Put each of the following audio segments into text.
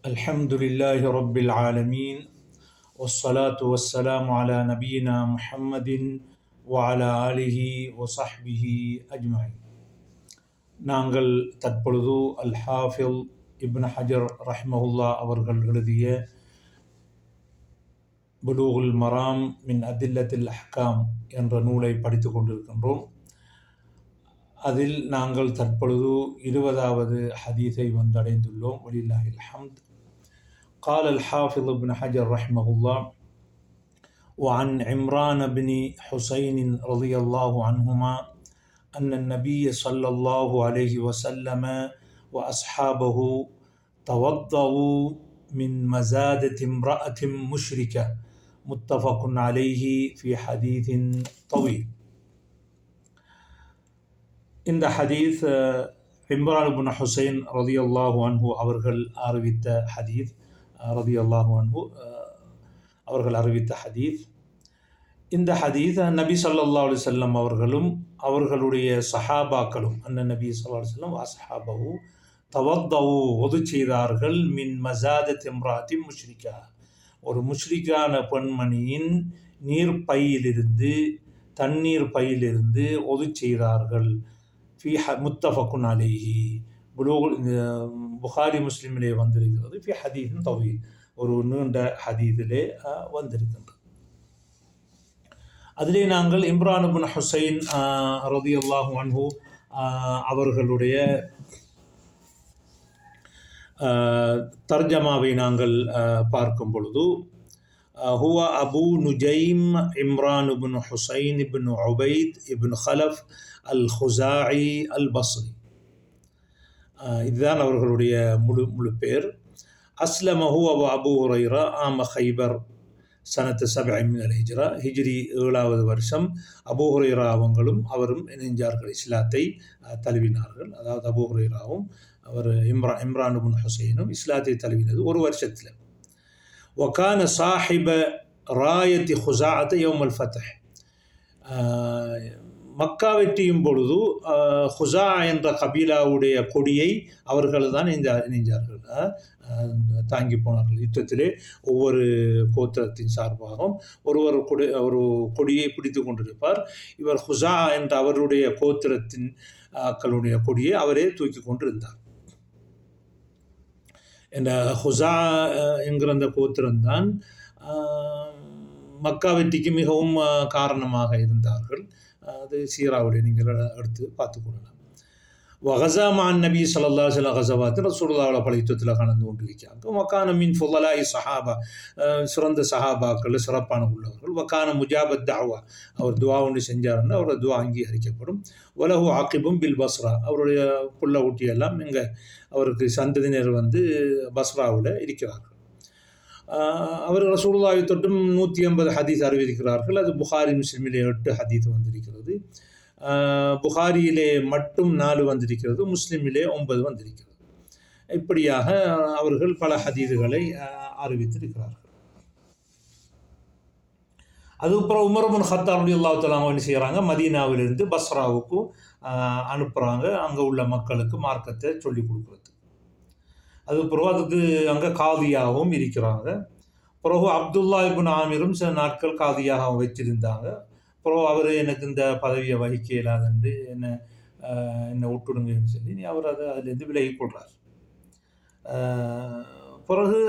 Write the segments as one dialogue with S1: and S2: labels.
S1: الحمد لله رب العالمين والصلاة والسلام على نبينا محمد وعلى آله وصحبه أجمعين. நாங்கள் தற்பொழுது அல்-ஹாஃபில் இப்னு ஹஜர் ரஹ்மஹுல்லா அவர்கள் எழுதிய புலூகுல் மராம் மின் அதில்லத்தில் அஹ்காம் என்ற நூலை படித்து கொண்டிருக்கின்றோம். அதில் நாங்கள் தற்பொழுது 20வது ஹதீஸை வந்தடைந்துள்ளோம். வலில்லாஹில் ஹம்த். قال الحافظ ابن حجر رحمه الله: وعن عمران بن حسين رضي الله عنهما أن النبي صلى الله عليه وسلم وأصحابه توضؤوا من مزادة امرأة مشركة متفق عليه في حديث طويل. இந்த ஹதீஸ் இம்ரான் இப்னு ஹுசைன் ரலியல்லாஹு அன்ஹு அவர்கள் அறிவித்த ஹதீஸ். அவர்கள் அறிவித்த ஹதீஸ். இந்த ஹதீஸ் நபி ஸல்லல்லாஹு அலைஹி வஸல்லம் அவர்களும் அவர்களுடைய சஹாபாக்களும் நபி ஸல்லல்லாஹு அலைஹி வஸல்லம் அஸ்ஹாபஹு தவத்தவு ஒது செய்தார்கள் மின் மஸாதத் இம்ராத்தி முஷ்ரிகா, ஒரு முஷ்ரிக்கான பெண்மணியின் தண்ணீர் பையிலிருந்து ஒது செய்தார்கள். ஃபி முத்தஃபக்குன் அலைஹி, புகாரி முஸ்லிமிலே வந்திருக்கிறது. ஃபி ஹதீஸின் தவீல், ஒரு நீண்ட ஹதீஸிலே வந்திருக்கின்றது. அதிலே நாங்கள் இம்ரான் இப்னு ஹுசைன் ரலியல்லாஹு அன்ஹு அவர்களுடைய தர்ஜமாவை நாங்கள் பார்க்கும் பொழுது, ஹுவ அபு நுஜைம் இம்ரான் இப்னு ஹுசைன் இப்னு உபைத் இப்னு ஹலஃப் அல் ஹுசாஇ அல் பஸ்ரி, இதுதான் அவர்களுடைய முழு பேர். அஸ்லமஹு அபு ஹுரைரா ஆம ஹைபர் சனத்து 7 மினல் ஹிஜ்ரா, ஹிஜ்ரி 7வது வருஷம் அபு ஹுரைரா அவரும் இணைஞ்சார்கள், இஸ்லாத்தை தழுவினார்கள். அதாவது அபு ஹுரைராவும் அவர் இம்ரான் இப்னு ஹுசைனும் இஸ்லாத்தை தழுவினது ஒரு வருஷத்தில். வகான சாஹிப ராயத்தி ஹுசாஅத் யௌமல் ஃபத்ஹ், மக்கா வெற்றியும் பொழுது ஹுசா என்ற கபீலாவுடைய கொடியை அவர்கள் தான் இணைஞ்சார்கள், தாங்கி போனார்கள். யுத்தத்திலே ஒவ்வொரு கோத்திரத்தின் சார்பாகவும் ஒரு கொடியை பிடித்து கொண்டிருப்பார். இவர் ஹுசா என்ற அவருடைய கோத்திரத்தின் கொடியை அவரே தூக்கி கொண்டிருந்தார். இந்த ஹுசா என்கிற அந்த கோத்திரம்தான் மக்கா வெற்றிக்கு மிகவும் காரணமாக இருந்தார்கள். அது சீராவுடைய நீங்கள் எடுத்து பார்த்துக்கொள்ளலாம். வகஸா மான் நபி ஸல்லல்லாஹு அலைஹி வஸல்லம் கஸவாத், ரசூலுல்லாஹ் பல யுத்தத்தில் கலந்து கொண்டிருக்கிறாங்க. வக்கான மின் ஃபுலலாஇ சஹாபா, சிறந்த சஹாபாக்கள், சிறப்பான உள்ளவர்கள். வக்கான முஜாபத் தஅவா, அவர் துவா ஒன்று செஞ்சாருன்னா அவருடைய துவா அங்கீகரிக்கப்படும். வலஹு ஆகிபும் பில் பஸ்ரா, அவருடைய புள்ள ஊட்டியெல்லாம் இங்கே அவருக்கு சந்ததியினர் பஸ்ராவில் இருக்கிறார்கள். அவர் ரசூலுல்லாஹி தொட்டும் 180 ஹதீஸ் அறிவிக்கிறார்கள். அது புகாரி முஸ்லிமிலே 8 ஹதீஸ் வந்திருக்கிறது. புகாரியிலே மட்டும் 4 வந்திருக்கிறது, முஸ்லிமிலே 9 வந்திருக்கிறது. இப்படியாக அவர்கள் பல ஹதீதுகளை அறிவித்திருக்கிறார்கள். அதுக்கப்புறம் உமர் இப்னு கத்தாப் ரலியல்லாஹு தஆலா என்ன செய்கிறாங்க, மதீனாவிலிருந்து பஸ்ராவுக்கு அனுப்புகிறாங்க, அங்கே உள்ள மக்களுக்கு மார்க்கத்தை சொல்லிக் கொடுக்குறது. அதுக்கப்புறம் அதுக்கு அங்கே காதியாகவும் இருக்கிறாங்க. பிறகு அப்துல்லா இப்னு ஆமிரும் சில நாட்கள் காதியாக வச்சிருந்தாங்க. அப்புறம் அவர் எனக்கு இந்த பதவியை வகிக்க இயலாதுன்னு என்னை விட்டுடுங்கன்னு சொல்லி அவர் அதிலேருந்து விலகி கொள்கிறார். பிறகு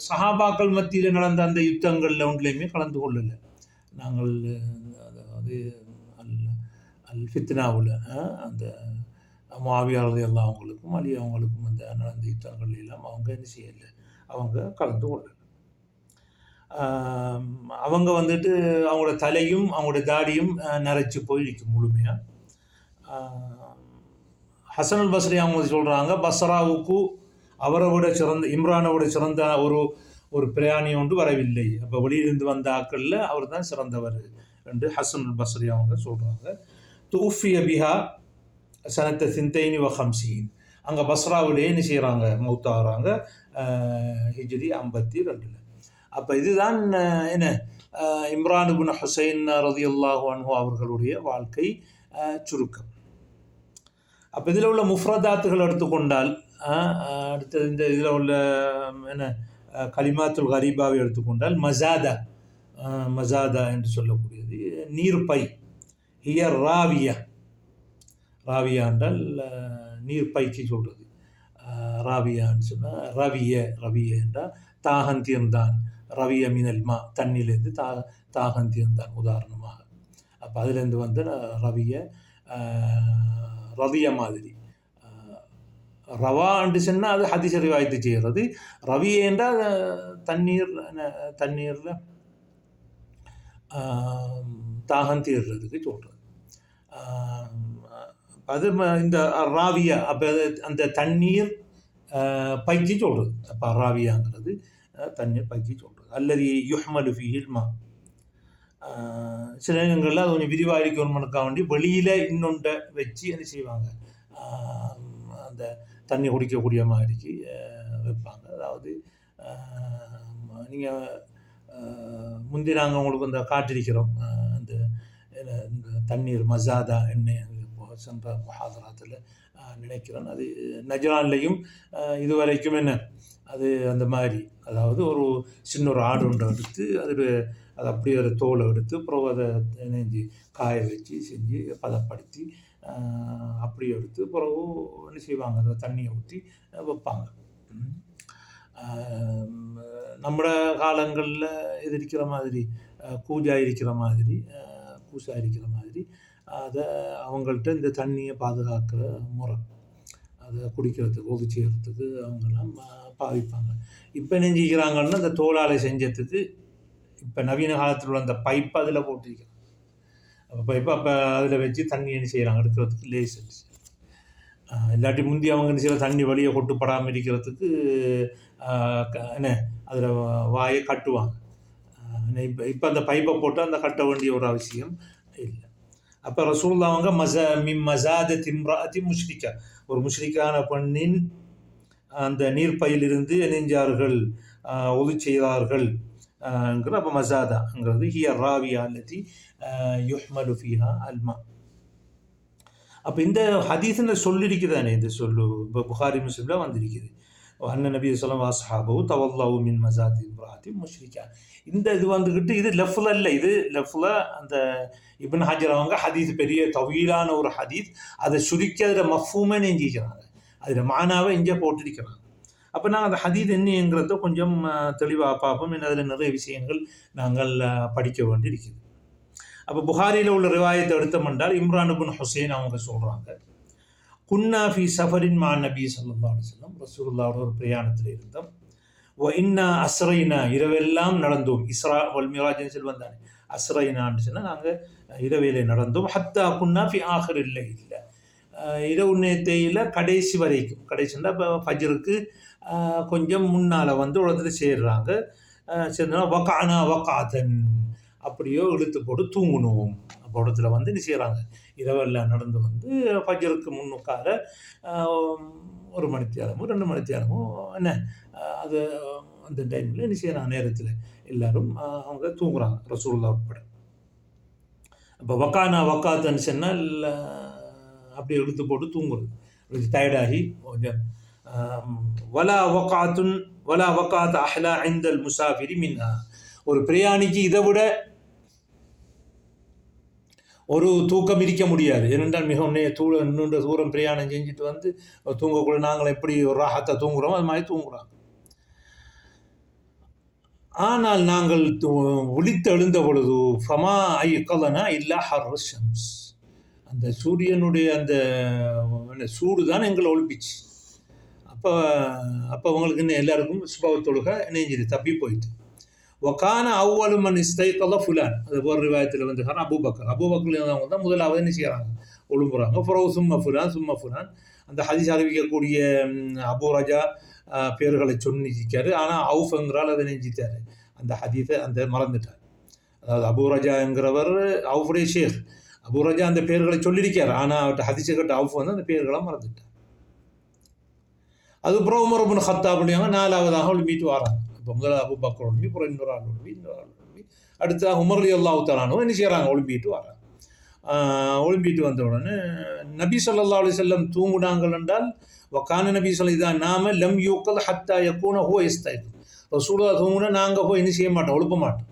S1: சஹாபாக்கள் மத்தியில் நடந்த அந்த யுத்தங்களில் ஒன்றிலையுமே கலந்து கொள்ளலை. நாங்கள் அதாவது அல் ஃபித்னாவில் அந்த முஆவியா ரலியல்லாஹு அவங்களுக்கும் அலி அவங்களுக்கும் அந்த நடந்த யுத்தங்கள் எல்லாம் அவங்க என்ன செய்யலை, அவங்க கலந்து கொள்ளலை. அவங்க அவங்களோட தலையும் அவங்களோட தாடியும் நரைச்சி போயிருக்கும் முழுமையாக. ஹசன் அல் பஸ்ரி அவங்க சொல்கிறாங்க, பஸ்ராவுக்கு அவரை விட சிறந்த, இம்ரானை விட சிறந்த ஒரு பிரயாணி ஒன்று வரவில்லை. அப்போ வெளியிலிருந்து வந்த ஆக்களில் அவர் தான் சிறந்தவர் என்று ஹசன் அல் பஸ்ரி அவங்க சொல்கிறாங்க. தூஃபிய பிஹா சனத்தை சிந்தைனி வஹம்சீன், அங்கே பஸ்ராவிலே என்ன செய்கிறாங்க, மௌத்தாகிறாங்க, ஹிஜ்ரி 52. அப்போ இதுதான் என்ன இம்ரான் இப்னு ஹுசைன் ரலியல்லாஹு அன்ஹு அவர்களுடைய வாழ்க்கை சுருக்கம். அப்போ இதில் உள்ள முஃப்ரதாத்துகள் எடுத்துக்கொண்டால் அடுத்தது இந்த இதில் உள்ள என்ன கலிமாத்துல் கரீபாவை எடுத்துக்கொண்டால் மசாதா, மசாதா என்று சொல்லக்கூடியது நீர்ப்பை. ஹியர் ராவியா, ராவியா என்றால் நீர்ப்பைக்கு சொல்கிறது. ராவியான்னு சொன்னால் ரவிய என்றால் தாகம் தீர்ந்தான். ரவிய மினல் மா, தண்ணியிலேருந்து தாகம் தீர்ந்தான் உதாரணமாக. அப்போ அதுலேருந்து வந்து ரவிய ரவிய மாதிரி. ரவா என்று சொன்னால் அது ஹதீஸ் ரிவாயத்து செய்கிறது. ரவிய என்றால் தண்ணீரில் தாகம் தீர்றதுக்கு சொல்கிறது. அது இந்த ராவியா, அப்போ அந்த தண்ணீர் பைக்கு சொல்கிறது. அப்போ ராவியாங்கிறது தண்ணீர் பைக்கு சொல்கிறது. அல்லது யுஹ்மலு ஃபீஹில் மா. சில இடங்களில் அது கொஞ்சம் விரிவாக இருக்கணும்னுக்காக வேண்டி வெளியில் இன்னொன்றை வச்சு என்ன செய்வாங்க, அந்த தண்ணி குடிக்கக்கூடிய மாதிரிக்கு வைப்பாங்க. அதாவது நீங்கள் முந்தி நாங்கள் உங்களுக்கு இந்த காட்டிருக்கிறோம், அந்த தண்ணீர் மசாதா எண்ணெய் சென்ற முஹாதராத்தில் நினைக்கிறேன். அது நஜ்ரான்லையும் இதுவரைக்கும் என்ன அது அந்த மாதிரி, அதாவது ஒரு சின்ன ஒரு ஆடு ஒன்றை எடுத்து அது அப்படியே ஒரு தோலை எடுத்து அப்புறம் அதை நெஞ்சு காய வச்சு செஞ்சு பதப்படுத்தி அப்படி எடுத்து பிறகு என்ன செய்வாங்க, அந்த தண்ணியை ஊற்றி வைப்பாங்க. நம்மளோட காலங்களில் இது இருக்கிற மாதிரி கூஜா இருக்கிற மாதிரி பூசா இருக்கிற மாதிரி அதை அவங்கள்ட்ட இந்த தண்ணியை பாதுகாக்கிற முறை, அதை குடிக்கிறதுக்கு ஒது செய்கிறதுக்கு அவங்கெல்லாம் பாவிப்பாங்க. இப்போ நெஞ்சிக்கிறாங்கன்னா அந்த தோளாலை செஞ்சதுக்கு இப்போ நவீன காலத்தில் உள்ள அந்த பைப்பை அதில் போட்டிருக்கிறாங்க. அப்போ பைப்பை அப்போ அதில் வச்சு தண்ணி என்ன செய்கிறாங்க எடுக்கிறதுக்கு லேஸ். இல்லாட்டி முந்தி அவங்க என்ன செய்கிற தண்ணி வழியை கொட்டுப்படாமல் இருக்கிறதுக்கு என்ன அதில் வாயை கட்டுவாங்க. இப்போ அந்த பைப்பை போட்டு அந்த கட்ட வேண்டிய ஒரு அவசியம் இல்லை. அப்போ ரசூலுல்லாஹ் அவங்க மசாத திம்ராத்தி முஷ்ரிக்கா, ஒரு முஷ்ரிக்கான பெண்ணின் அந்த நீர்ப்பையிலிருந்து நெஞ்சார்கள் ஒது செய்தார்கள். அப்போ மசாதாங்கிறது ஹியர் ராவியா அல்லதி யுஹ்மலு ஃபீஹா அல்மா. அப்போ இந்த ஹதீஸில் சொல்லியிருக்குதானே, இந்த சொல்லு இப்போ புகாரி முஸ்லிமில் வந்திருக்குது. அண்ணன் நபி ஸல்லல்லாஹு அலைஹி வஸல்லம் தவல்லவு மின் மசாதி இம்ராத்தி முஷ்ரிக்கா. இந்த இது வந்துக்கிட்டு இது லெஃப்ல இல்லை, இது லெஃப்ல அந்த இப்னு ஹஜர் அவங்க ஹதீஸ் பெரிய தவீலான ஒரு ஹதீஸ், அதை சுருக்கி அதில் மஃபூமே நெஞ்சிக்கிறாங்க, அதில் மானாவை இங்கே போட்டிருக்கிறாங்க. அப்போ நாங்கள் அந்த ஹதீஸ் என்னங்கிறத கொஞ்சம் தெளிவாக பார்ப்போம். ஏன்னா அதில் நிறைய விஷயங்கள் நாங்கள் படிக்க வேண்டி இருக்குது. அப்போ புகாரியில் உள்ள ரிவாயத்தை எடுத்தோம்னால் இம்ரான் இப்னு ஹுசைன் அவங்க சொல்கிறாங்க, குன்னா ஃபி சஃபரின் மா நபி ஸல்லல்லாஹு அலைஹி வஸல்லம், ரசூலுல்லாஹோட ஒரு பிரயாணத்தில் இருந்தோம். வ இன்னா அஸ்ரைனா, இரவெல்லாம் நடந்தோம். இஸ்ரா வல் மிராஜ்னு சொல்லுவாங்க, அஸ்ரைனான்னு சொன்னால் நாங்கள் இரவிலே நடந்தோம். ஹத்தா குன்னா ஃபி ஆஹிரில் லைல், இரவு நேரத்தையில் கடைசி வரைக்கும், கடைசின்னா இப்போ ஃபஜ்ருக்கு கொஞ்சம் முன்னால் வந்து உலகத்துல சேர்றாங்க. சேர்ந்தா வக்கானா வக்காத்தன், அப்படியோ இழுத்து போட்டு தூங்கணும். அப்போ இடத்துல வந்து என்ன செய்கிறாங்க, இரவெல்லாம் நடந்து வந்து ஃபஜ்ருக்கு முன்னுக்காக 1 மணித்தியாலமோ 2 மணித்தியாலமோ என்ன அது அந்த டைமில் என்ன செய்கிறாங்க, நேரத்தில் எல்லோரும் அவங்க தூங்குறாங்க, ரசூலுல்லாஹ் உட்பட. அப்போ வக்கானா வக்காத்தன்னு சொன்னால் அப்படியே இழுத்து போட்டு தூங்குறது, டயர்டாகி கொஞ்சம் வலா வக்காத்துன் வலா வக்காத் அஹ்லா இந்தல் முசாஃபிரி மின்ஹா. ஒரு பிரயாணிக்கு இதை விட ஒரு தூக்கம் இருக்க முடியாது. ஏனென்றால் மிக இன்னொன்று தூரம் பிரயாணம் செஞ்சுட்டு வந்து தூங்கக்குள்ள நாங்கள் எப்படி ஒரு ராகத்தை தூங்குறோமோ அது மாதிரி தூங்குறோம். ஆனால் நாங்கள் விழித்து எழுந்த பொழுது ஃபமா ஐ கலனா இல்லா ஹர் ஷம்ஸ், அந்த சூரியனுடைய அந்த சூடு தான் எங்களை ஒழிப்பிச்சு. அப்போ அவங்களுக்கு இன்னும் எல்லாருக்கும் சுபாவத்தொழுக இணைஞ்சிரு தப்பி போயிட்டு. ஒக்கான அவ்வளமன் இஸ்தைக்கல்ல ஃபுலான், அது ஒரு ரிவாயத்தில் வந்து அபூபக்கர் அவங்க தான் முதலாவது என்ன செய்கிறாங்க, ஒழுங்குறாங்க. அப்புறம் சும்மா ஃபுலான் அந்த ஹதீஸ் அறிவிக்கக்கூடிய அபூ ரஜா பேர்களை சொன்னிருக்காரு. ஆனால் அவுஃப்ங்கிறால் அதை நெஞ்சிட்டார், அந்த ஹதீஸை அந்த மறந்துட்டார். அதாவது அபூ ரஜாங்கிறவர் அவுஃபுடைய ஷேக், அபூ ரஜா அந்த பேர்களை சொல்லியிருக்கார். ஆனால் அவர்கிட்ட ஹதீஸை கட்ட அவுஃப் வந்து அந்த பேர்களை மறந்துட்டார். அதுக்கப்புறம் உமர் இப்னு கத்தாப் அப்படிங்க 4ஆவதாக ஒளிம்பிட்டு வராங்க. இப்போ முதல்ல அபூபக்கர் ஒளிம்பி, அப்புறம் இன்னொரு ஆள் ஒளிம்பி, அடுத்ததாக உமர் ரலியல்லாஹு தஆலா அன்ஹு என்ன செய்கிறாங்க, ஒளிம்பிட்டு வராங்க. ஒளிம்பிட்டு வந்த உடனே நபி ஸல்லல்லாஹு அலைஹி வஸல்லம் தூங்குனாங்கள் என்றால் வக்கான நபி சொல்லிதான் நாம லம் யூக்கல் ஹத்தா யக்கூன ஹோ இஸ்தைக் ரசூலுல்லாஹ் தூங்குனா நாங்கள் போய் என்ன செய்ய மாட்டோம், எழுப்ப மாட்டோம்.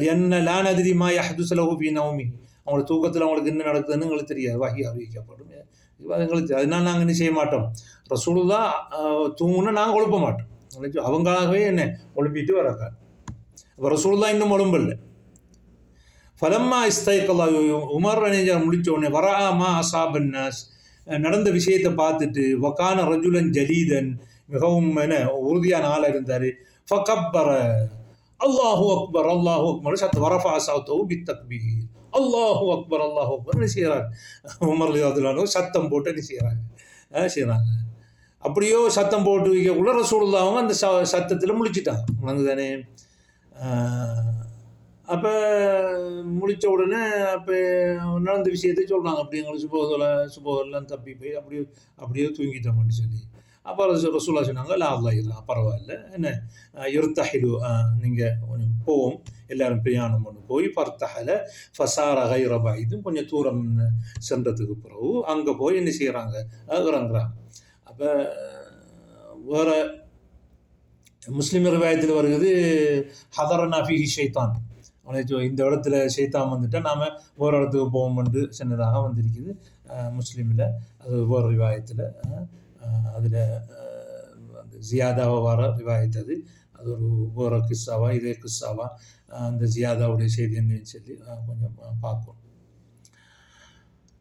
S1: லியன்ன லா நத்ரி மா யஹ்துஸு லஹு ஃபீ நௌமிஹி, அவங்களோட தூக்கத்தில் அவங்களுக்கு என்ன நடக்குதுன்னு எங்களுக்கு தெரியாது, வஹி அறிவிக்கப்படும் எங்களுக்கு. அதனால நாங்கள் என்ன செய்ய மாட்டோம், ரசூலுல்லாஹ் தூங்குனா நாங்கள் எழுப்ப மாட்டோம். அவங்களாகவே என்ன எழுப்பிட்டு வராங்க. அப்போ ரசூலுல்லாஹ் இன்னும் எழும்பல. ஃபலம்மா இஸ்தைக்கல்லா, உமர் முடிச்ச உடனே வரா மா அசாபன் நாஸ், நடந்த விஷயத்தை பார்த்துட்டு வக்கான ரஜுலன் ஜலீதன், மிகவும் என்ன உறுதியான ஆளாக இருந்தார். ஃபகப்பர அல்லாஹு அக்பர் அல்லாஹு அக்பர் சத் வரஃபா சௌத்தஹு பித்தக்பீர், அல்லாஹு அக்பர் அல்லாஹு அக்பர் என்ன செய்கிறார், உமர் ரலியல்லாஹு சத்தம் போட்டு என்ன செய்கிறாங்க. அப்படியோ சத்தம் போட்டு வைக்கக்குள்ள ரசூலுல்லாஹ் அந்த சத்தத்தில் முழிச்சிட்டாங்க. தானே. அப்போ முடித்த உடனே அப்போ நடந்த விஷயத்தை சொல்கிறாங்க. அப்படி எங்களுக்கு சுபோதெல்லாம் தப்பி போய் அப்படியே தூங்கிட்டோம்னு சொல்லி. அப்போ ரசூலுல்லாஹ் சொன்னாங்க, லா அல்லா இல்லை பரவாயில்ல, என்ன இர்தஹிலு, நீங்கள் போவோம், எல்லாரும் பிரயாணம் பண்ணி போய் பர்தஹல ஃபசார கைர பைதும், கொஞ்சம் தூரம் சென்றதுக்கு பிறகு அங்கே போய் என்ன செய்கிறாங்க, இறங்குறாங்க. அப்போ வேறு முஸ்லீம் ரிவாயத்தில் வருகிறது, ஹதரனா ஃபீஹி ஷைத்தான், இந்த இடத்துல ஷைத்தான் வந்துட்டால் நாம் வேறு இடத்துக்கு போவோம்னு சின்னதாக வந்திருக்குது முஸ்லீமில். அது வேறு ரிவாயத்தில் அதில் அந்த ஜியாதாவை வர ரிவாயத்து, அது ஒரு வேறு கிஸ்ஸாவா இதே கிஸ்ஸாவா, அந்த ஜியாதாவுடைய செய்தி என்னன்னு சொல்லி கொஞ்சம் பார்ப்போம்.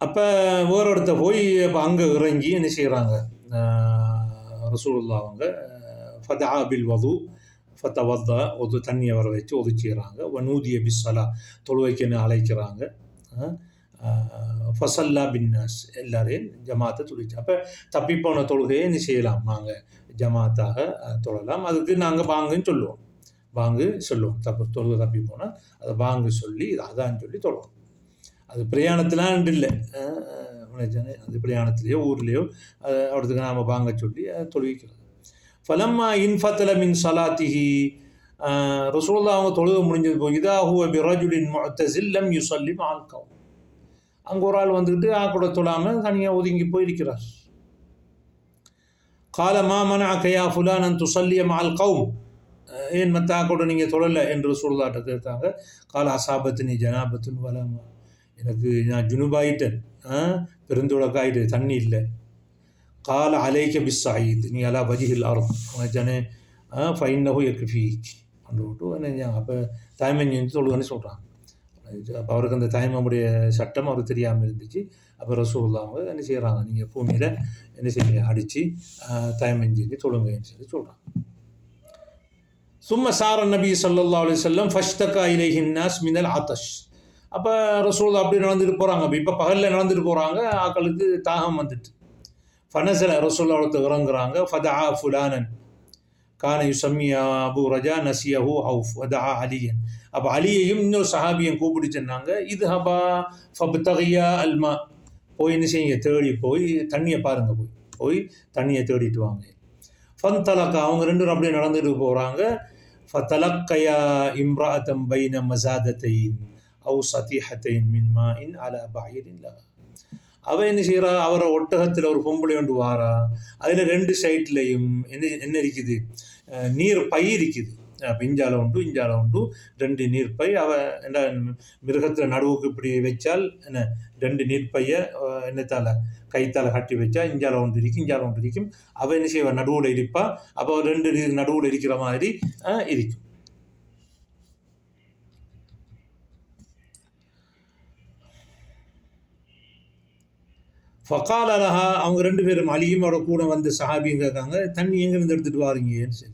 S1: அப்போ வேறு இடத்த போய் இப்போ அங்கே இறங்கி என்ன செய்கிறாங்க, ரசூலுல்லாஹ் அவங்க ஃபதா பில் வது ஃபத்தவத்தா, ஒரு தண்ணியை வர வச்சு ஒதுச்சிக்கிறாங்க. வனூதிய பிஸ்ஸலா, தொழுவைக்குன்னு அழைக்கிறாங்க. ஃபசல்லா பின்னாஸ், எல்லாரையும் ஜமாத்தை தொழுச்சு. அப்போ தப்பிப்போன தொழுகையை என்ன செய்யலாம், நாங்கள் ஜமாத்தாக தொழலாம். அதுக்கு நாங்கள் பாங்குன்னு சொல்லுவோம், பாங்கு சொல்லுவோம். தொழுகை தப்பி போனால் அதை பாங்கு சொல்லி அதான் சொல்லி தொழுவோம். அது பிரயாணத்திலாம் இல்லை, அது பிரயாணத்துலேயோ ஊர்லேயோ அவருக்கு நாம் பாங்க சொல்லி தொழுவிக்கிறது. ஃபலம்மா இன்ஃபத்தல மின் சலாத்திஹி, ரசூலுல்லாஹ் அவங்க தொழுகை முடிஞ்சது போய் இதா ஹுவ பிரஜுலின் முஅத்தஸில் லம் யுஸல்லி மஅல் கௌம், அங்கே ஒரு ஆள் வந்துக்கிட்டு கூட தொழாமல் தனியாக ஒதுங்கி போயிருக்கிறார். கால மா மனஅக யா ஃபுலான் அன் துஸல்லிய மஅல் கௌம், ஏன் மத்தா கூட நீங்கள் தொழலை என்று ரசூலுல்லாஹ்ட்ட கேட்டாங்க. கால அசாபத்தினி ஜனாபத்துன் வலமா, எனக்கு நான் ஜுனுபாயிட்டேன், பெருந்துழக்காயிட்டு, தண்ணி இல்லை. கால அலைக்க பிஸ்ஸாயித், நீ அலா வஜிஹில் அர்த் ஜனே ஃபைன்னஹு யக்ஃபீக் அந்த விட்டு என்ன. அப்போ தாய்மன் தொழுகன்னு சொல்கிறாங்க. அப்போ அவருக்கு அந்த தாய்மாவுடைய சட்டம் அவருக்கு தெரியாமல் இருந்துச்சு. அப்போ ரசூலுல்லாஹ் என்ன செய்கிறாங்க, நீங்கள் பூமியில் என்ன செய்யுங்க அடித்து தாய்மன் செஞ்சு தொழுங்கன்னு சொல்லி சொல்கிறாங்க. சும்ம சார நபி ஸல்லல்லாஹு அலைஹி வஸல்லம் ஃபஷ்தகா இலைஹின் நாஸ் மினல் ஆத்தஷ். அப்போ ரசூலுல்லாஹ் அப்படி நடந்துட்டு போகிறாங்க. இப்போ பகலில் நடந்துட்டு போகிறாங்க, ஆக்களுக்கு தாகம் வந்துட்டு. ஃபனஸல, ரசூலுல்லாஹ் இறங்குறாங்க. ஃபதஆ ஃபுலானன் கான யுஸம்மியா அபு ரஜா நசியஹு அவுஃப் வதஆ அலியன். அப்போ அலியையும் இன்னொரு சஹாபியும் கூப்பிட்டு சொன்னாங்க, இது ஹபா ஃபப்தகியா அல்மா, போய் என்ன செய்யுங்க, தேடி போய் தண்ணியை பாருங்க, போய் தண்ணியை தேடிட்டு வாங்க. ஃபந்தலக்கா, அவங்க ரெண்டு பேரும் அப்படியே நடந்துட்டு போகிறாங்க. ஃபதலக்கையா இம்ராஅத்தம் பைன மஸாதத்தைன் அவு சதீஹத்தைன் மின் மாஇன் அலா பஈரின் லஹா. அவன் என்ன செய்கிறா, அவரை ஒட்டகத்தில் ஒரு பொம்பளை கொண்டு வாரா, அதில் ரெண்டு சைட்லையும் என்ன இருக்குது, நீர் பை இருக்குது. இஞ்சால உண்டு இஞ்சால உண்டு, ரெண்டு நீர்ப்பை. அவன் என்ன மிருகத்தில் நடுவுக்கு இப்படி வச்சால் என்ன, ரெண்டு நீர்ப்பையை என்னத்தால் கைத்தால் கட்டி வச்சா இஞ்சால ஒன்று இருக்கும் இஞ்சால ஒன்று இருக்கும். அவன் என்ன செய்வா, நடுவில் இருப்பா. அப்போ ரெண்டு நடுவில் இருக்கிற மாதிரி இருக்கும். ஃபகால லஹா, அவங்க ரெண்டு பேரும் அலியும் அவரோட கூட வந்து சஹாபியும் கேட்காங்க, தண்ணி எங்கேருந்து எடுத்துகிட்டு வாரீங்கன்னு சொல்லி.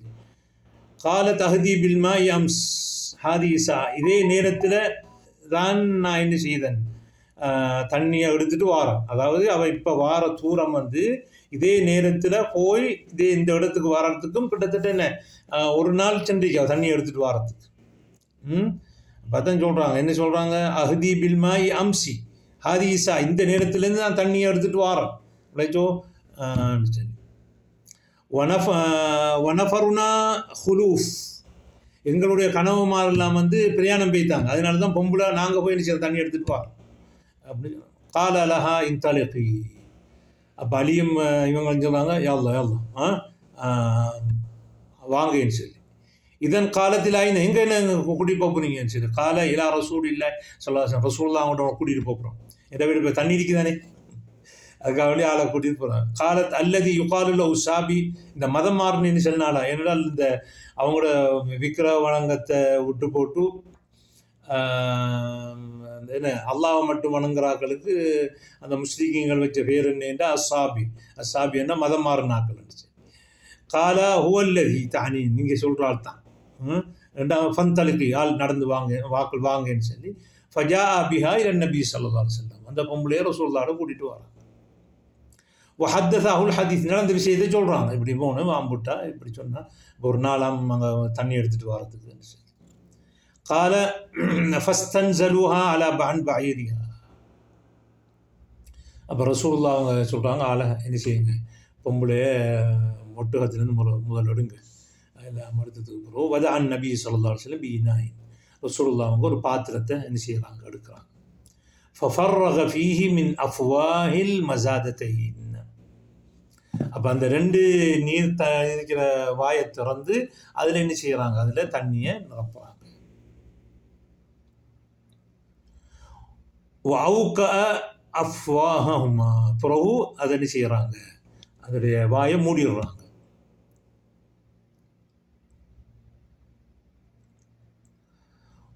S1: கால தஹதி பில்மா யம்ஸ் ஹாதிசா, இதே நேரத்தில் தான் நான் என்ன செய்தேன், தண்ணியை எடுத்துகிட்டு வாரேன். அதாவது அவள் இப்போ வார தூரம் வந்து இதே நேரத்தில் போய் இந்த இடத்துக்கு வாரத்துக்கும் கிட்டத்தட்ட என்ன ஒரு நாள் சென்றிருக்கா தண்ணி எடுத்துகிட்டு வாரத்துக்கு. பார்த்தா சொல்கிறாங்க, என்ன சொல்கிறாங்க, அஹதி பில்மாய் அம்சி ஹாதிசா, இந்த நேரத்துலேருந்து நான் தண்ணியை எடுத்துகிட்டு வாரேன். விளைச்சோ சரி. வனஃபருனா ஹுலூஃப், எங்களுடைய கனவுமாரெல்லாம் வந்து பிரயாணம் போய்த்தாங்க. அதனால தான் பொம்பளை நாங்கள் போய் நிச்சயம் தண்ணி எடுத்துகிட்டு வரோம் அப்படி. கால அலஹா இன்தலிகி, அப்போ அலியும் இவங்க சொன்னாங்க யல்லா யல்லா வாங்கன்னு சொல்லி இதன் காலத்தில் ஆயின எங்கே என்ன கூட்டிகிட்டு போகிறீங்கன்னு சொல்லி காலை இலா ரசூல் இல்லை ரசூல்லாம் அவங்கள்ட்ட கூட்டிகிட்டு போகிறோம் எதை விட இப்போ தண்ணி இருக்குதானே அதுக்காக வேண்டிய ஆளை கூட்டிகிட்டு போகிறாங்க காலத் அல்லது யுகாலுள்ள உஷாபி இந்த மதம் மாறினு சொன்னாலா ஏனென்றால் இந்த அவங்களோட விக்கிர வணங்கத்தை விட்டு போட்டு என்ன அல்லாவை மட்டும் வணங்குறாக்களுக்கு அந்த முஸ்லீம்கள் வச்ச பேர் என்னென்றா அசாபி என்ன மதம் மாறினாக்கள் காலா ஹுவல்லதி தானி நீங்கள் சொல்கிறாள் தான் ரெண்டாவது ஃபந்தலுக்கு ஆள் நடந்து வாக்கள் வாங்கன்னு சொல்லி ஃபஜா அபிஹா இல நபி ஸல்லல்லாஹு அலைஹி வஸல்லம் அந்த பொம்பளையை ரசூலுல்லாஹ்வை கூட்டிகிட்டு வராங்க ஹத்தஸாஹுல் ஹதீஸ் நடந்த விஷயத்தை சொல்கிறாங்க இப்படி போகணும் வாம்புட்டா இப்படி சொன்னால் ஒரு நாளாம் அங்கே தண்ணி எடுத்துகிட்டு வரதுக்குன்னு சொல்லி கால ஃபஸ்தன்ஸலூஹா அலா பஅன் பஈரிஹா அப்போ ரசூலுல்லாஹ் அவங்க சொல்கிறாங்க ஆளை என்ன செய்யுங்க பொம்பளைய ஒட்டகத்திலேருந்து முதல் எடுங்க எல்லாம் எடுத்ததுக்கு பிறகு வதஅன் நபி ஸல்லல்லாஹு அலைஹி வஸல்லம் பீனாயின் ரசூலுல்லாஹ் அவங்க ஒரு பாத்திரத்தை என்ன செய்கிறாங்க எடுக்கிறாங்க ஃபஃபர்ரக ஃபீஹி மின் அஃப்வாஹில் மஸாதத்தைன் அப்போ அந்த ரெண்டு நீர் இருக்கிற வாயை திறந்து அதில் என்ன செய்கிறாங்க அதில் தண்ணியை நிரப்புறாங்க வஅவுக அஃப்வாஹஹுமா பிறகு அதை என்ன செய்கிறாங்க அதோடைய வாயை மூடிடுறாங்க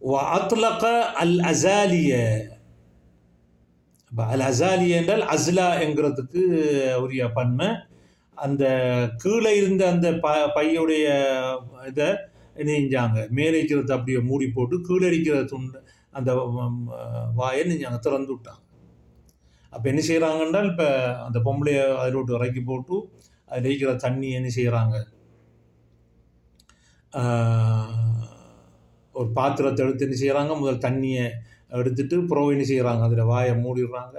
S1: வஅத்லக அல் அஸாலிய அல் அஸாலிய என்றால் அஸ்லா என்கிறதுக்கு உரிய பன்மை அந்த கீழே இருந்த அந்த பையுடைய இதை நெஞ்சாங்க மேலே இருக்கிறத அப்படியே மூடி போட்டு கீழே இருக்கிற துண்டு அந்த வாயை நெஞ்சாங்க திறந்து விட்டாங்க அப்போ என்ன செய்கிறாங்கன்றால் இப்போ அந்த பொம்பளையை அதில் விட்டு இறக்கி போட்டு அதில் இருக்கிற தண்ணி என்ன செய்கிறாங்க ஒரு பாத்திரத்தை எடுத்து என்ன செய்கிறாங்க முதல் தண்ணியை எடுத்துட்டு புறவை என்ன செய்கிறாங்க அதில் வாயை மூடிடுறாங்க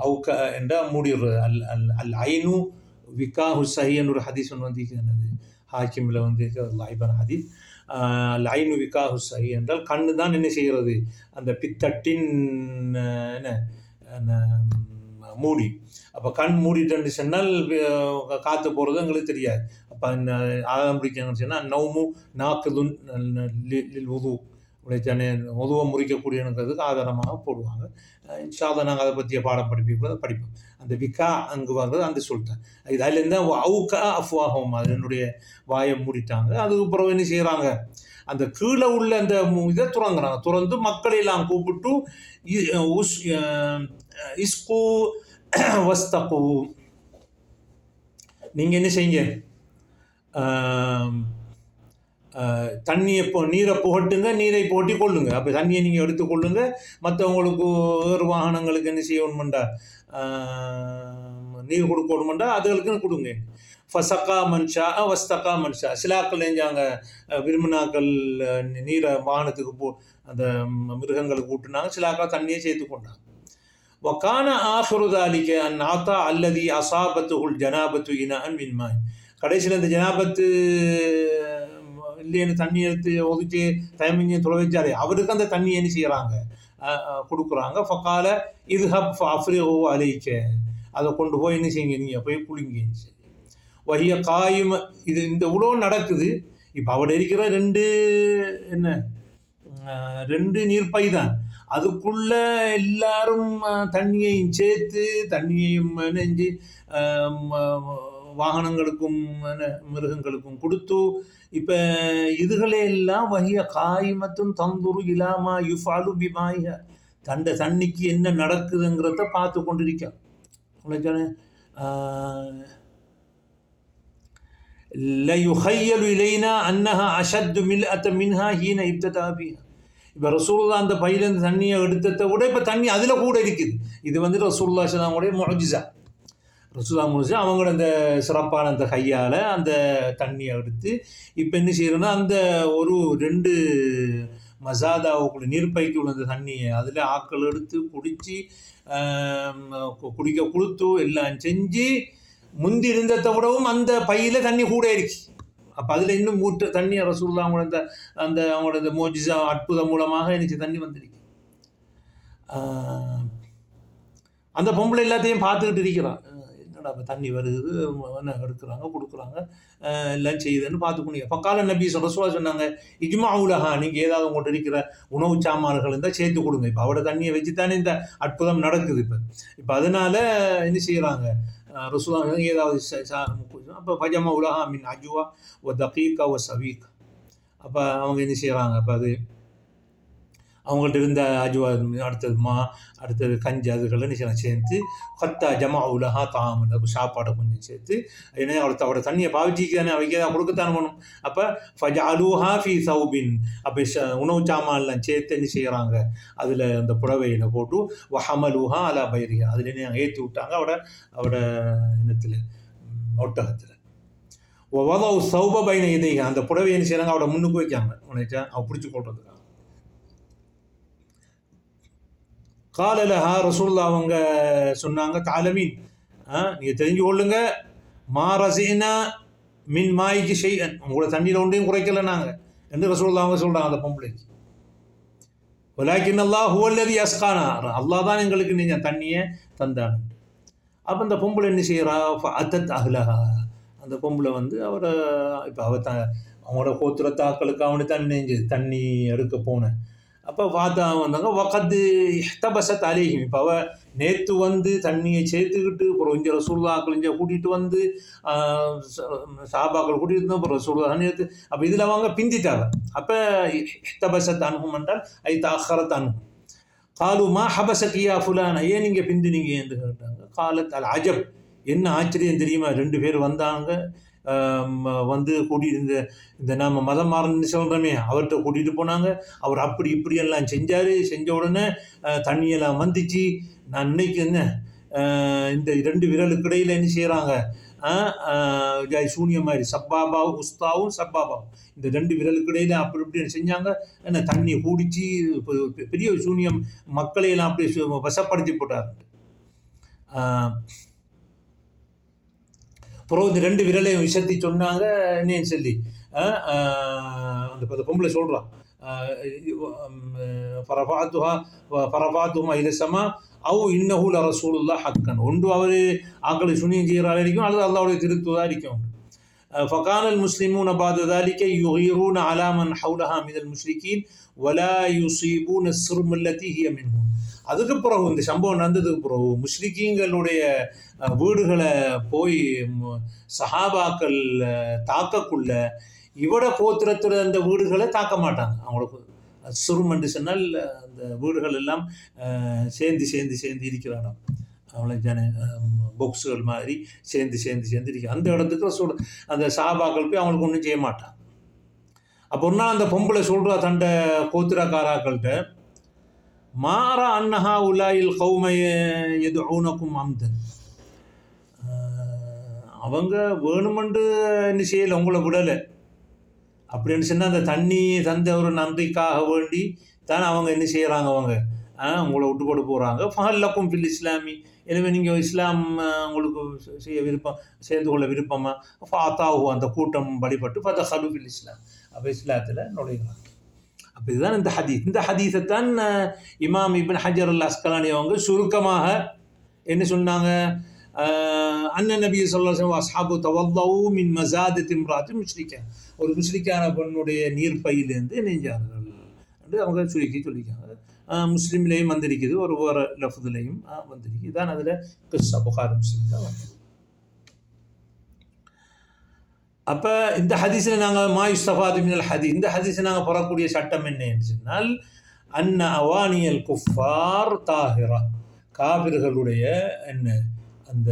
S1: அவுக்க என்றால் மூடிடுறது அல் அல் அல் ஐனு விகாஹு சஹின்னு ஒரு ஹதீஸ் ஒன்று வந்து ஹாக்கிமில் வந்து லைபான ஹதீஸ் அல் ஐனு விகாஹு சஹி என்றால் கண்ணு தான் என்ன செய்கிறது அந்த பித்தட்டின் என்ன மூடி அப்போ கண் மூடிட்டு சொன்னால் காற்று போகிறது எங்களுக்கு தெரியாது அப்போ ஆதாரம் பிடிக்கணும்னு சொன்னால் நௌமு நாக்குதுன் உது உடைத்தானே உதுவை முறிக்கக்கூடியனுங்கிறதுக்கு ஆதாரமாக போடுவாங்க இன்ஷால்லா நாங்கள் அதை பற்றிய பாடம் படிப்போம் அந்த விகா அங்கு வர்றது அந்த சொல்லிட்டேன் இது அதுலேருந்து அவுக்கா அஃப்வாகும் அது என்னுடைய வாயை மூடிட்டாங்க அதுக்கப்புறம் என்ன செய்கிறாங்க அந்த கீழே உள்ள அந்த இதை துறங்குறாங்க துறந்து மக்களையெல்லாம் கூப்பிட்டு இஸ்கு வஸ்தகு நீங்கள் என்ன செய்யுங்க தண்ணியை நீரை புகட்டுங்க நீரை போட்டி கொள்ளுங்க அப்போ தண்ணியை நீங்கள் எடுத்துக்கொள்ளுங்க மற்றவங்களுக்கு வேறு வாகனங்களுக்கு என்ன செய்யணுமெண்டா நீர் கொடுக்கணுமெண்டா அதுகளுக்குன்னு கொடுங்க ஃபசக்கா மன்ஷா வஸ்தக்கா மன்ஷா சிலாக்கள் நெஞ்சாங்க விரும்பினாக்கள் நீரை வாகனத்துக்கு அந்த மிருகங்களுக்கு ஊட்டுனாங்க சிலாக்கள் தண்ணியை சேர்த்து கொண்டாங்க வக்கான ஆஹுருதாலிக்க அன் ஆத்தா அல்லதி அசாபத்துகுல் ஜனாபத்து இனான் மின்மாய் கடைசியில் இந்த ஜனாபத்து இல்லைன்னு தண்ணி எடுத்து ஒதுக்கி டைமிங்க தொலை வச்சாரு அவருக்கு அந்த தண்ணி என்ன செய்கிறாங்க கொடுக்குறாங்க ஃபக்கால இது ஹப் அஃப்ரிஹு அலைக்க அதை கொண்டு போய் என்ன செய்யுங்க நீங்கள் போய் குளிங்கன்னு சொல்லி வஹிய காயும் இது இந்த இவ்வளோ நடக்குது இப்போ அவட இருக்கிற ரெண்டு நீர்ப்பை தான் அதுக்குள்ள எல்லாரும் தண்ணியையும் சேர்த்து தண்ணியையும் நெஞ்சு வாகனங்களுக்கும் மிருகங்களுக்கும் கொடுத்து இப்போ இதுகளையெல்லாம் வகிய காய்மத்தும் தந்துரு இலாமா யுஃபாலு பிமாய தண்ணிக்கு என்ன நடக்குதுங்கிறத பார்த்து கொண்டிருக்க லயுஹையலு இலைனா அன்னஹா அஷத்து மில்அத மின்ஹா ஹீன இப்ததா பிஹா இப்போ ரசூலுல்லாஹ் அந்த பையிலேருந்து தண்ணியை எடுத்ததை விட இப்போ தண்ணி அதில் கூட இருக்குது இது வந்து ரசூலுல்லாஹ் ஸல்லல்லாஹு முஅஜிஸா ரசூலுல்லாஹ் முஅஜிஸா அவங்களோட அந்த சிறப்பான அந்த கையால் அந்த தண்ணியை எடுத்து இப்போ என்ன செய்யறோன்னா அந்த ஒரு 2 மசாதாவுக்குள்ள நீர்ப்பைக்கு உள்ள அந்த தண்ணியை அதில் ஆக்கள் எடுத்து குடித்து குடிக்க கொடுத்து எல்லாம் செஞ்சு முந்தி இருந்ததை விடவும் அந்த பையில் தண்ணி கூட இருக்கு அப்போ அதில் இன்னும் தண்ணி ரசூலுல்லாஹ் அவங்களோட அந்த அவங்களோட மோஜிஸா அற்புதம் மூலமாக எனக்கு தண்ணி வந்திருக்கு அந்த பொம்பளை எல்லாத்தையும் பார்த்துக்கிட்டு இருக்கிறான். என்னடா இப்போ தண்ணி வருது, என்ன எடுக்கிறாங்க கொடுக்குறாங்க, எல்லாம் செய்யுதுன்னு பார்த்துக்கணும். பக்கால நபி ரசூலுல்லாஹ் சொன்னாங்க, இஜ்மா உலகா, நீங்கள் ஏதாவது உங்கள்கிட்ட இருக்கிற உணவு சாமான்கள் இருந்தால் சேர்த்து கொடுங்க. இப்போ அவட தண்ணியை வச்சு தானே இந்த அற்புதம் நடக்குது. இப்போ அதனால என்ன செய்கிறாங்க, ரசூலுல்லாஹ் ஏதாவது அப்போ பஜமா உலகா மின் அஜுவா ஒ தகீகா ஒ சவீக். அப்போ அவங்க என்ன செய்கிறாங்க, அப்போ அது அவங்கள்ட்ட இருந்த அஜுவா, அடுத்தது கஞ்சி, அதுகளை நிச்சயம் சேர்த்து கத்தா ஜமா உலகா தாமன் சாப்பாடை கொஞ்சம் சேர்த்து, ஏன்னா அவட தண்ணியை பாவிச்சிக்கானே அவைக்கு தான் கொடுக்கத்தானே பண்ணணும். அப்போ ஃபஜ் அலுஹா ஃபி சௌபின், அப்போ உணவு சாமான்லாம் சேர்த்து என்ன செய்கிறாங்க, அதில் அந்த புடவையில் போட்டு வஹமலுஹா அலா பைரியா, அதில் ஏற்றி விட்டாங்க அவட இனத்தில் ஒட்டகத்தில். வதவு சௌப பைன இதைங்க, அந்த புடவை என்ன செய்கிறாங்க, அவட முன்னுக்கு வைக்காங்க, உனச்சா அவள் பிடிச்சி கொள்றதுக்காக. காலலஹா ரசூலுல்லாஹ் அவங்க சொன்னாங்க, தாலமீன், நீங்கள் தெரிஞ்சு கொள்ளுங்க, மாரசீனா மின் மாய்க்கு ஷைஅன், உங்களோட தண்ணியில் ஒன்றையும் குறைக்கல நாங்கள் என்று ரசூலுல்லாஹ் அவங்க சொல்கிறாங்க அந்த பொம்பளைக்கு. வலாக்கின் அல்லாஹ் ஹுவல்லதி அஸ்கானா, அல்லாஹ் தான் எங்களுக்கு நீங்கள் தண்ணியை தந்தாங்க. அப்போ அந்த பொம்பளை என்ன செய்கிறா, அத்தத் அஹ்லஹா, அந்த பொம்பளை வந்து அவரை இப்போ அவங்களோட கோத்திரத்தாக்களுக்கு அவனு தண்ணி எடுக்க போனேன். அப்போ பார்த்தா வந்தாங்க, வகத்து இஹ்தபஸத் அலைஹிம், இப்போ அவள் நேற்று வந்து தண்ணியை சேர்த்துக்கிட்டு அப்புறம் இங்கே ரசூலுல்லாஹ் இங்கே கூட்டிகிட்டு வந்து சஹாபாக்கள் கூட்டிகிட்டு இருந்தோம், அப்புறம் ரசூலுல்லாஹ் தண்ணி எடுத்து, அப்போ இதில் அவங்க பிந்திட்டாங்க. அப்போ இஹ்தபஸத் அன்ஹும் என்றால் ஐ தஅக்கரத் அன்ஹும். காலு மா ஹபஸக் யா ஃபுலானா, ஏன் நீங்கள் பிந்தினீங்க என்று கேட்டாங்க. காலத் அல் அஜப், என்ன ஆச்சரியம் தெரியுமா, 2 பேர் வந்தாங்க, வந்து கூட்டிகிட்டு இந்த நாம் மதம் மாறன்னு சொல்கிறோமே அவர்கிட்ட கூட்டிகிட்டு போனாங்க. அவர் அப்படி இப்படியெல்லாம் செஞ்சார். செஞ்ச உடனே தண்ணியெல்லாம் வந்துச்சு. நான் இன்னைக்கு என்ன இந்த 2 விரலுக்கு இடையில் என்ன செய்கிறாங்க, சூனியம் மாதிரி சப்பாபாவும் உஸ்தாவும் சப்பாபாவும், இந்த 2 விரலுக்கு இடையில் அப்படி இப்படி செஞ்சாங்க. என்ன தண்ணியை கூடிச்சு, பெரிய சூனியம், மக்களையெல்லாம் அப்படி வசப்படுத்தி போட்டார். அப்புறம் இந்த 2 விரலையும் விசத்தி சொன்னாங்க என்னன்னு சொல்லி அந்த பொம்பளை சொல்கிறான், ஃபரஃபாத்துஹுமா இலசமா அவ் இன்னஹு லரசூலுல்லாஹ் ஹக்கன், ஒன்று அவர் ஆக்களை சுனியம் செய்கிறாள் இருக்கும், அல்லது அல்லாஹ்வுடைய திருத்துவதாக இருக்கும். ஃபகானல் முஸ்லிமூன பாத ذلك يغيرون على من حولها من المشركين ولا يصيبون السرم التي هي منهم. அதுக்கு பிறகு இந்த சம்பவம் நடந்ததுக்கு பிறகு முஸ்லிக்கீங்களுடைய வீடுகளை போய் சஹாபாக்கள் தாக்கக்குள்ள இவட கோத்திரத்தில் அந்த வீடுகளை தாக்க மாட்டாங்க. அவங்களுக்கு சுருமன்று சொன்னால் அந்த வீடுகள் எல்லாம் சேர்ந்து இருக்கிற இடம், அவளை பொக்ஸுகள் மாதிரி சேர்ந்து இருக்கு. அந்த இடத்துக்கு அந்த சஹாபாக்கள் போய் அவங்களுக்கு ஒன்றும் செய்ய மாட்டாங்க. அப்போ ஒன்றா அந்த பொம்பளை சொல்கிறா தண்ட கோத்திரக்காராக்கள்கிட்ட, மாறா அன்னஹா உலாயில் கௌமைய எதுனக்கும் அம்தன், அவங்க வேணுமென்று என்ன செய்யலை, உங்களை விடலை அப்படின்னு சொன்னால் அந்த தண்ணி தந்த ஒரு நன்றிக்காக வேண்டி தான் அவங்க என்ன செய்கிறாங்க, அவங்க உங்களை விட்டு போட்டு போகிறாங்க. ஃபஹல்லக்கும் ஃபில் இஸ்லாமி, எனவே நீங்கள் இஸ்லாம் உங்களுக்கு சேர்ந்து கொள்ள விருப்பமா, ஃபாத்தாஹு, அந்த கூட்டம் வழிபட்டு ஃபதஹலு ஃபில் இஸ்லாம், அப்போ இஸ்லாத்தில் நுழைகிறாங்க. அப்போ இதுதான் இந்த ஹதீஸ். இந்த ஹதீஸைத்தான் இமாம் இப்னு ஹஜர் அல் அஸ்கலானி அவங்க சுருக்கமாக என்ன சொன்னாங்க, அன்ன நபி ஸல்லல்லாஹு அலைஹி வஸல்லம் அஸ்ஹாபு தவல்லவு மின் மஸாதத்தி இம்ராத்தி முஷ்ரிகா, ஒரு முஷ்ரிக்கான பெண்ணுடைய நீர்ப்பையிலேருந்து நெஞ்சார்கள் என்று அவங்க சொல்லிக்காங்க. முஸ்லீம்லேயும் வந்திருக்குது, ஒரு வேறு லஃப்துலேயும் வந்திருக்கு. இதான் அதில் கிஸ்ஸா புகாரி முஸ்லிம் தான் வந்து. அப்போ இந்த ஹதீஸில் நாங்கள் மாயுஸ்தஃபாது மினல் ஹதீஸ், இந்த ஹதீஸில் நாங்கள் பெறக்கூடிய சட்டம் என்ன என்று சொன்னால், அன்ன அவானியல் குஃபார் தாஹிரா, காபிர்களுடைய என்ன அந்த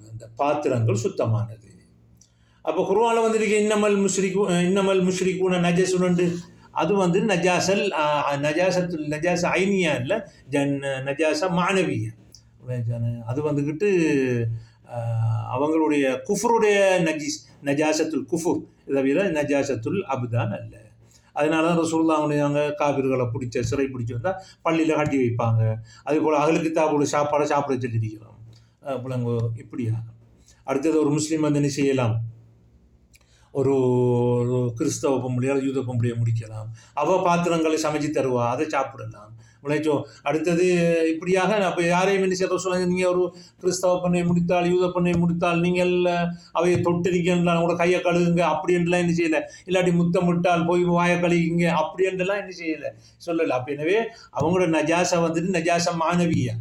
S1: அந்த பாத்திரங்கள் சுத்தமானது. அப்போ குர்ஆனில் வந்திருக்கு இன்னமல் முஷ்ரிகூன நஜஸுன்னு, அது வந்து நஜாச ஐனியா இல்லை, நஜாச மானவியா, அது வந்துக்கிட்டு அவங்களுடைய குஃபருடைய நஜாசத்துல் குஃபுர், தவிர நஜாசத்துல் அபுதான் அல்ல. அதனால தான் ரசூலுல்லாஹ் அவங்க காபிர்களை சிறை பிடிச்சி வந்தால் பள்ளியில் கட்டி வைப்பாங்க. அதுபோல் அகலுக்கு தாவோட சாப்பாடை சாப்பிட சொல்லியிருக்கிறோம். இப்படியா அடுத்தது ஒரு முஸ்லீம் வந்து என்ன செய்யலாம், ஒரு கிறிஸ்தவ பொம்பளையோ யூத பொம்பளையை முடிக்கலாம், அவள் பாத்திரங்களை சமைச்சு தருவா, அதை சாப்பிடலாம் விளைச்சோ. அடுத்தது இப்படியாக அப்போ யாரையும் என்ன செய்ய சொல்லுங்க, நீங்கள் ஒரு கிறிஸ்தவ பெண்ணை முடித்தால் யூத பெண்ணை முடித்தால் நீங்கள் அவையை தொட்டு நிற்கலாம், கூட கையை கழுகுங்க அப்படின்ட்டுலாம் என்ன செய்யலை. இல்லாட்டி முத்தமிட்டால் போய் வாயை கழுகிங்க அப்படின்ட்டுலாம் என்ன செய்யலை, சொல்லலை. அப்போ எனவே அவங்களோட நஜாசை வந்துட்டு நஜாசை மாணவியா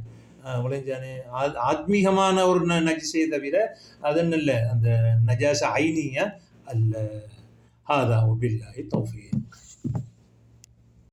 S1: விளைஞ்சானே, ஆத்மீகமான ஒரு நஜிசையை தவிர அதன் இல்லை அந்த நஜாசை ஐனியா அல்ல. ஹாதா வபில்லாஹி தௌஃபீக்.